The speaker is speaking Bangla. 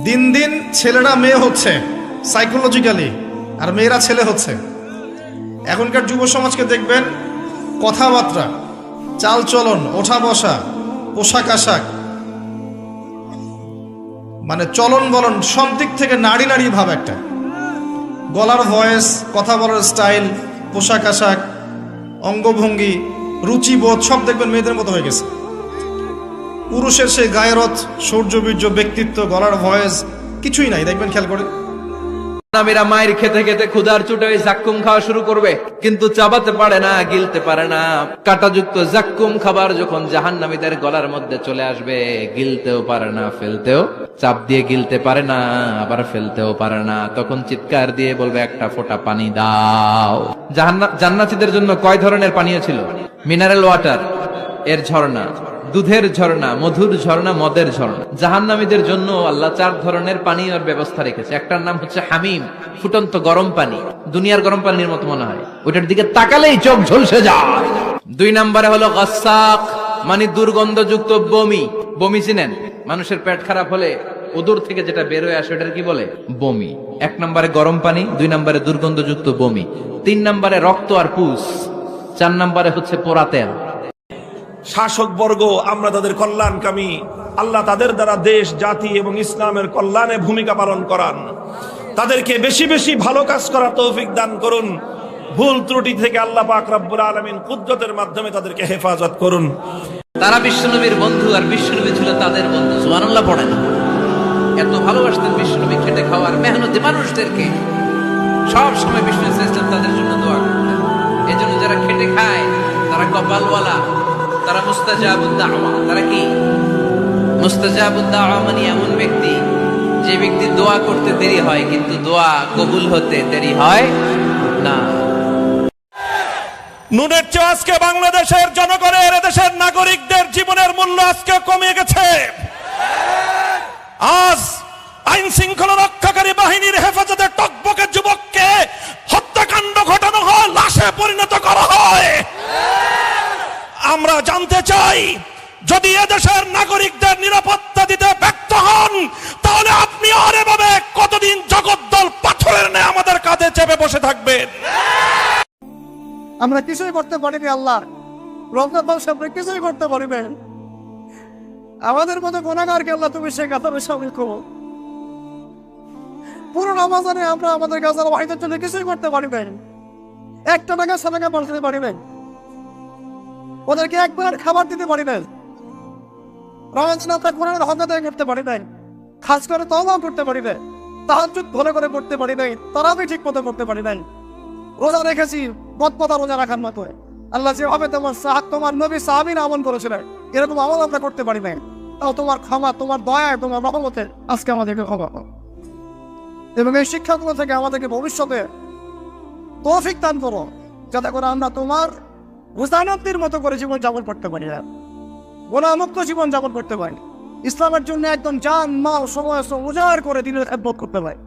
দিন দিন ছেলেরা মেয়ে হচ্ছে সাইকোলজিক্যালি, আর মেয়েরা ছেলে হচ্ছে। এখনকার যুব সমাজকে দেখবেন, কথাবার্তা, চাল চলন, ওঠা বসা, পোশাক আশাক, মানে চলন বলন সব দিক থেকে নারী নারী ভাব একটা। গলার ভয়েস, কথা বলার স্টাইল, পোশাক আশাক, অঙ্গভঙ্গি, রুচিবোধ সব দেখবেন মেয়েদের মতো হয়ে গেছে। পুরুষের সেই গায়রত, শৌর্যবীর্য, ব্যক্তিত্ব, গলার ভয়েস কিছুই নাই, দেখবেন খেয়াল করে। জাহান্নামীরা মায়ের খেতে খেতে ক্ষুধার চোটে ওই জাক্কুম খাওয়া শুরু করবে, কিন্তু চাবাতে পারে না, গিলতে পারে না। কাঁটাযুক্ত জাক্কুম খাবার যখন জাহান্নামীদের গলার মধ্যে চলে আসবে, গিলতেও পারে না, ফেলতেও, চাপ দিয়ে গিলতে পারে না, আবার ফেলতেও পারে না। তখন চিৎকার দিয়ে বলবে, একটা ফোঁটা পানি দাও। জান্নাতীদের জন্য কয় ধরনের পানীয় ছিল? মিনারেল ওয়াটার, এর ঝর্ণা, দুধের ঝর্ণা, মধুর ঝর্ণা, মদের ঝর্ণা। জাহান্নামীদের জন্য আল্লাহ 4 ধরনের পানীয়ের ব্যবস্থা রেখেছে। একটার নাম হচ্ছে হামিম, ফুটন্ত গরম পানি, দুনিয়ার গরম পানির মতো মনে হয়, ওইটার দিকে তাকালেই চোখ ঝলসে যায়। 2 নম্বরে হলো গাসাক, মানে দুর্গন্ধযুক্ত বমি। বমি চিনেন? মানুষের পেট খারাপ হলে উদর থেকে যেটা বের হয়ে আসে ওটার কি বলে? বমি। 1 নম্বরে গরম পানি, 2 নম্বরে দুর্গন্ধযুক্ত বমি, 3 নম্বরে রক্ত আর পুষ, 4 নম্বরে হচ্ছে পোড়া তেল। শাসক বর্গ আমরা তাদের কল্যাণকামী, আল্লাহ তাদের দ্বারা দেশ, জাতি এবং ইসলামের কল্যাণে ভূমিকা পালন করান। তাদেরকে বেশি বেশি ভালো কাজ করার তৌফিক দান করুন। ভুল ত্রুটি থেকে আল্লাহ পাক রব্বুল আলামিন কুদরতের মাধ্যমে তাদেরকে হেফাজত করুন। তারা বিশ্বনবীর বন্ধু আর বিশ্বনবী ছিল তাদের বন্ধু। সুবহানাল্লাহ পড়েন। এত ভালোবাসতেন বিশ্বনবী, খেটে খাওয়ার মেহনতি মানুষদেরকে। সব সময় বিষ্ণু ইসলাম তাদের জন্য দোয়া করতেন। এজন্য যারা খেটে খায় তারা কপালওয়ালা, তারা মুস্তাজাবুদ দাওয়া। তারা কি মুস্তাজাবুদ দাওয়া? মানে এমন ব্যক্তি যে ব্যক্তি দোয়া করতে দেরি হয় কিন্তু দোয়া কবুল হতে দেরি হয় না। নুনের চেয়ে আজকে বাংলাদেশের জনগণের, এদেশের নাগরিকদের জীবনের মূল্য আজকে কমে গেছে। আজ আইন শৃঙ্খলা রক্ষাকারী বাহিনীর হেফাজতে টকবকে যুবককে হত্যাকাণ্ড ঘটানো হয়, লাশে পরিণত করা হয়। আমরা জানতে চাই, যদি এদেশের নাগরিকদের নিরাপত্তা দিতে ব্যর্থ হন, তাহলে আপনি আর এভাবে কতদিন জগদ্দল পাথরের ন্যায় আমাদের কাঁধে চেপে বসে থাকবেন? আমরা কিছুই করতে পারিনি। আল্লাহ রমজান মাসে আমরা কিছুই করতে পারিবেন। আমাদের মতো গুনাহগারকে আল্লাহ তুমি সে কাতারে শামিল করো। পুরো রমজানে আমরা আমাদের গাজার ওয়াহিদের জন্য কিছুই করতে পারিবেন। 1 টাকা সাদাকা পাঠাতে পারিবেন, ওদেরকে একবার খাবার দিতে পারিবেন। রমজান আপনার কোরআনের হক আদায় করতে পারিবেন, খাস করে তওবা করতে পারিবেন, তাহাজ্জুদ ভালো করে পড়তে পারিবেন, তারাবি ঠিক মতো করতে পারিবেন। রোজা রেখেছি বদপদা রোজা রাখার মতো। আল্লাহ যেভাবে তোমার নবী সাহাবীরা আমল করেছিলেন, এরকম আমল আমরা করতে পারি নাই। তাও তোমার ক্ষমা, তোমার দয়া, তোমার রহমতে আজকে আমাদেরকে ক্ষমা করো। এবং এই শিক্ষাগুলো থেকে আমাদেরকে ভবিষ্যতে তৌফিক দান করো, যাতে করে আমরা তোমার হুসাইনদের মতো করে জীবন যাপন করতে পারি, গুনাহমুক্ত জীবন যাপন করতে পারি, ইসলামের জন্য একদম জান মাল সময় উজাড় করে দিনের খেদমত করতে পারি।